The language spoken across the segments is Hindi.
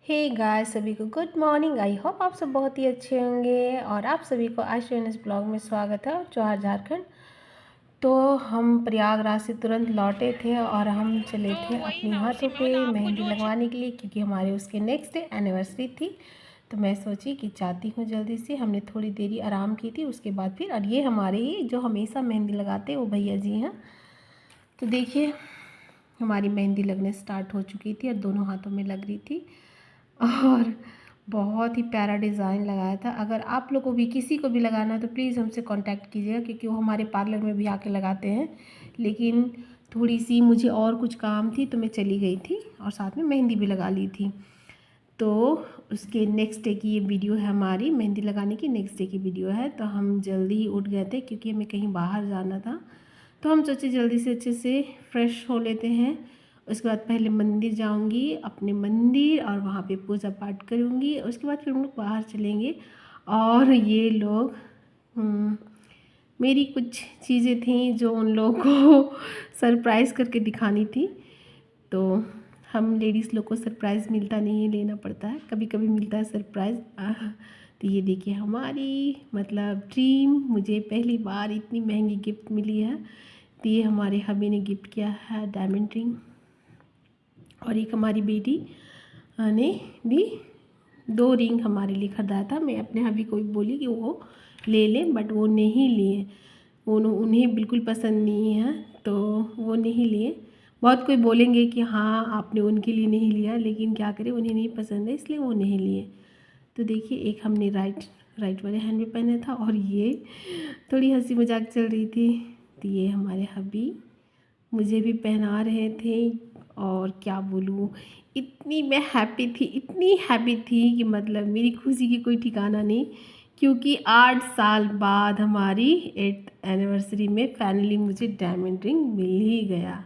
हे गाइस, सभी को गुड मॉर्निंग। आई होप आप सब बहुत ही अच्छे होंगे और आप सभी को आज इस ब्लॉग में स्वागत है जौहर झारखंड। तो हम प्रयागराज से तुरंत लौटे थे और हम चले थे अपने हाथों पे मेहंदी लगवाने के लिए, क्योंकि हमारे उसके नेक्स्ट डे एनिवर्सरी थी। तो मैं सोची कि चाहती हूँ जल्दी से। हमने थोड़ी देरी आराम की थी, उसके बाद फिर और ये हमारे ही जो हमेशा मेहंदी लगाते वो भैया जी हैं। तो देखिए हमारी मेहंदी लगने स्टार्ट हो चुकी थी और दोनों हाथों में लग रही थी और बहुत ही प्यारा डिज़ाइन लगाया था। अगर आप लोग को भी किसी को भी लगाना है तो प्लीज़ हमसे कांटेक्ट कीजिएगा, क्योंकि वो हमारे पार्लर में भी आके लगाते हैं। लेकिन थोड़ी सी मुझे और कुछ काम थी तो मैं चली गई थी और साथ में मेहंदी भी लगा ली थी। तो उसके नेक्स्ट डे की ये वीडियो है, हमारी मेहंदी लगाने की नेक्स्ट डे की वीडियो है। तो हम जल्दी ही उठ गए थे क्योंकि हमें कहीं बाहर जाना था। तो हम सोचे जल्दी से अच्छे से फ्रेश हो लेते हैं। उसके बाद पहले मंदिर जाऊंगी, अपने मंदिर, और वहाँ पे पूजा पाठ करूँगी। उसके बाद फिर हम लोग बाहर चलेंगे। और ये लोग मेरी कुछ चीज़ें थी जो उन लोगों को सरप्राइज़ करके दिखानी थी। तो हम लेडीज़ लोग को सरप्राइज़ मिलता नहीं है, लेना पड़ता है, कभी कभी मिलता है सरप्राइज़। तो ये देखिए हमारी मतलब ड्रीम, मुझे पहली बार इतनी महंगी गिफ्ट मिली है। तो ये हमारे हबी ने गिफ्ट किया है डायमंड रिंग। और एक हमारी बेटी ने भी 2 रिंग हमारे लिए ख़रीदा था। मैं अपने हबी को भी बोली कि वो ले लें, बट वो नहीं लिए। उन्हें बिल्कुल पसंद नहीं है तो वो नहीं लिए। बहुत कोई बोलेंगे कि हाँ आपने उनके लिए नहीं लिया, लेकिन क्या करें, उन्हें नहीं पसंद है इसलिए वो नहीं लिए। तो देखिए एक हमने राइट वाले हैंड में पहना था और ये थोड़ी हंसी मजाक चल रही थी। तो ये हमारे हबी मुझे भी पहना रहे थे। और क्या बोलूँ, इतनी मैं हैप्पी थी, इतनी हैप्पी थी कि मतलब मेरी खुशी की कोई ठिकाना नहीं। क्योंकि 8 साल बाद हमारी 8th एनिवर्सरी में फाइनली मुझे डायमंड रिंग मिल ही गया।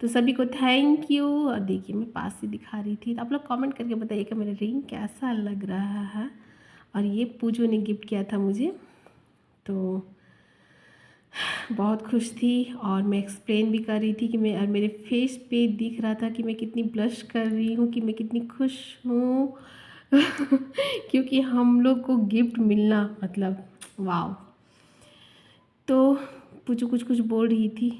तो सभी को थैंक यू। और देखिए मैं पास से दिखा रही थी, तो आप लोग कमेंट करके बताइए कि मेरा रिंग कैसा लग रहा है। और ये पूजो ने गिफ्ट किया था मुझे, तो बहुत खुश थी। और मैं एक्सप्लेन भी कर रही थी कि मैं, और मेरे फेस पे दिख रहा था कि मैं कितनी ब्लश कर रही हूँ, कि मैं कितनी खुश हूँ क्योंकि हम लोग को गिफ्ट मिलना मतलब वाव। तो पूछो कुछ कुछ बोल रही थी।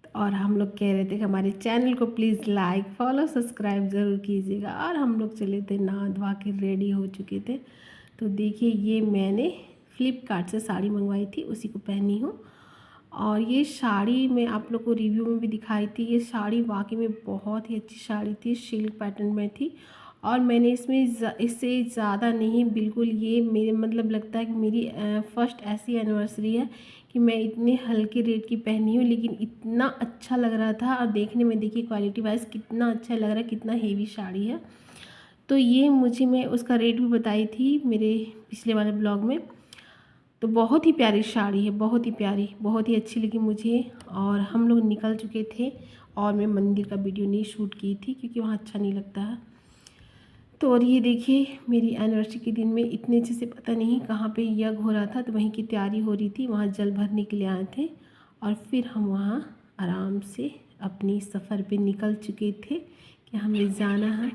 और हम लोग कह रहे थे कि हमारे चैनल को प्लीज़ लाइक फॉलो सब्सक्राइब ज़रूर कीजिएगा। और हम लोग चले थे, नहा धोवा के रेडी हो चुके थे। तो देखिए ये मैंने फ्लिपकार्ट से साड़ी मंगवाई थी, उसी को पहनी हूँ। और ये साड़ी मैं आप लोग को रिव्यू में भी दिखाई थी। ये साड़ी वाकई में बहुत ही अच्छी साड़ी थी, सिल्क पैटर्न में थी। और मैंने इसमें इससे ज़्यादा नहीं, बिल्कुल ये मेरे मतलब लगता है कि मेरी फर्स्ट ऐसी एनिवर्सरी है कि मैं इतने हल्के रेट की पहनी हूँ, लेकिन इतना अच्छा लग रहा था। और देखने में देखिए क्वालिटी वाइज कितना अच्छा लग रहा है, कितना हेवी साड़ी है। तो ये मुझे, मैं उसका रेट भी बताई थी मेरे पिछले वाले ब्लॉग में। तो बहुत ही प्यारी साड़ी है, बहुत ही प्यारी, बहुत ही अच्छी लगी मुझे। और हम लोग निकल चुके थे और मैं मंदिर का वीडियो नहीं शूट की थी क्योंकि वहाँ अच्छा नहीं लगता है। तो और ये देखिए मेरी एनिवर्सरी के दिन में इतने अच्छे से पता नहीं कहाँ पे यज्ञ हो रहा था, तो वहीं की तैयारी हो रही थी, वहाँ जल भरने के लिए आए थे। और फिर हम वहाँ आराम से अपनी सफ़र पे निकल चुके थे कि हमें जाना है।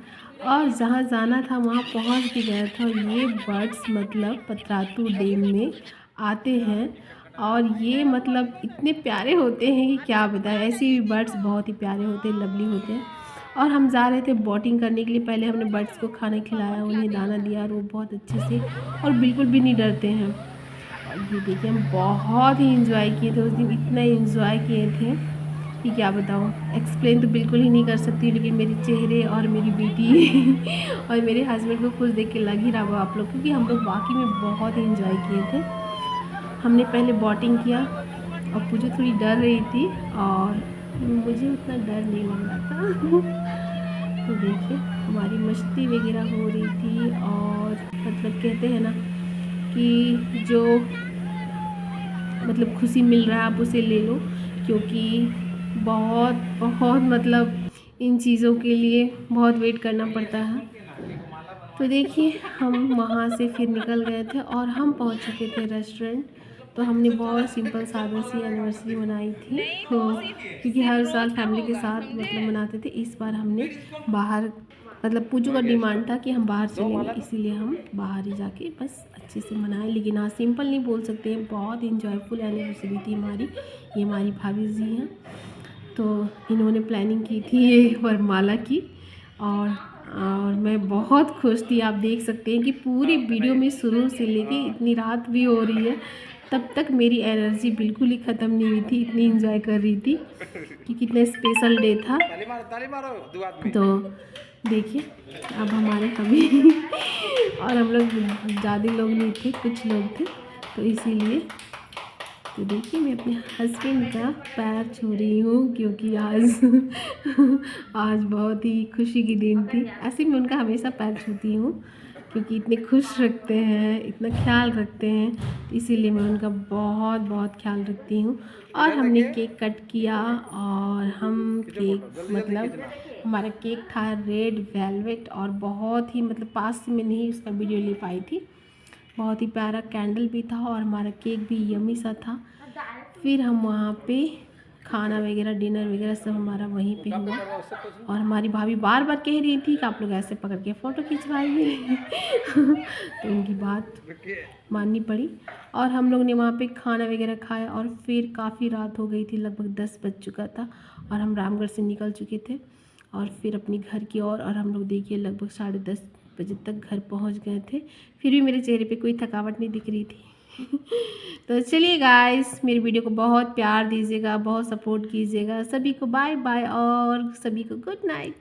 और जहाँ जाना था वहाँ पहुँच भी गया था। और ये बर्ड्स मतलब पतरातू डैम में आते हैं और ये मतलब इतने प्यारे होते हैं कि क्या बताएं। ऐसे भी बर्ड्स बहुत ही प्यारे होते हैं, लवली होते हैं। और हम जा रहे थे बोटिंग करने के लिए। पहले हमने बर्ड्स को खाना खिलाया, उन्हें दाना दिया, और वो बहुत अच्छे से और बिल्कुल भी नहीं डरते हैं। और ये देखिए हम बहुत ही इंजॉय किए थे उस दिन, इतना इंजॉय किए थे कि क्या बताऊँ, एक्सप्लेन तो बिल्कुल ही नहीं कर सकती। लेकिन मेरे चेहरे और मेरी बेटी और मेरे हस्बैंड को खुश देख के लग ही रहा होगा आप लोग, क्योंकि हम लोग वाकई में बहुत ही इंजॉय किए थे। हमने पहले बोटिंग किया और पूजो थोड़ी डर रही थी और मुझे उतना डर नहीं लग रहा था तो देखिए हमारी मस्ती वगैरह हो रही थी। और मतलब कहते हैं ना कि जो मतलब खुशी मिल रहा है आप उसे ले लो, क्योंकि बहुत बहुत मतलब इन चीज़ों के लिए बहुत वेट करना पड़ता है। तो देखिए हम वहाँ से फिर निकल गए थे और हम पहुँच चुके थे रेस्टोरेंट। तो हमने बहुत सिंपल सादा सी एनिवर्सरी मनाई थी। तो क्योंकि हर साल फैमिली के साथ मतलब मनाते थे, इस बार हमने बाहर मतलब पूजू का डिमांड था कि हम बाहर चलेंगे, इसीलिए हम बाहर ही जाके बस अच्छे से मनाए। लेकिन हाँ, सिंपल नहीं बोल सकते हैं, बहुत इंजॉयफुल एनिवर्सरी थी हमारी। ये हमारी भाभी जी हैं, तो इन्होंने प्लानिंग की थी ये वरमाला की। और मैं बहुत खुश थी। आप देख सकते हैं कि पूरी वीडियो में शुरू से लेके इतनी रात भी हो रही है, तब तक मेरी एनर्जी बिल्कुल ही ख़त्म नहीं हुई थी, इतनी इंजॉय कर रही थी कि कितना स्पेशल डे था। तो देखिए अब हमारे हमें और हम लोग ज़्यादा लोग नहीं थे, कुछ लोग थे, तो इसीलिए तो देखिए मैं अपने हस्बैंड का पैर छू रही हूँ, क्योंकि आज बहुत ही खुशी की दिन थी। ऐसे मैं उनका हमेशा पैर छूती हूँ, क्योंकि इतने खुश रखते हैं, इतना ख्याल रखते हैं, तो इसीलिए मैं उनका बहुत बहुत ख्याल रखती हूँ। और हमने केक कट किया, और हम केक मतलब हमारा केक था रेड वेलवेट, और बहुत ही मतलब पास से मैं नहीं उसका वीडियो ले पाई थी। बहुत ही प्यारा कैंडल भी था, और हमारा केक भी यमी सा था। फिर हम वहाँ पे खाना वगैरह डिनर वगैरह सब हमारा वहीं पे हुआ। और हमारी भाभी बार बार कह रही थी कि आप लोग ऐसे पकड़ के फ़ोटो खिंचवाइए तो उनकी बात माननी पड़ी, और हम लोग ने वहाँ पे खाना वगैरह खाया। और फिर काफ़ी रात हो गई थी, लगभग 10 बज चुका था, और हम रामगढ़ से निकल चुके थे और फिर अपनी घर की ओर। और हम लोग देखिए लगभग 10:30 बजे तक घर पहुँच गए थे। फिर भी मेरे चेहरे पे कोई थकावट नहीं दिख रही थी तो चलिए गाइस, मेरी वीडियो को बहुत प्यार दीजिएगा, बहुत सपोर्ट कीजिएगा। सभी को बाय बाय, और सभी को गुड नाइट।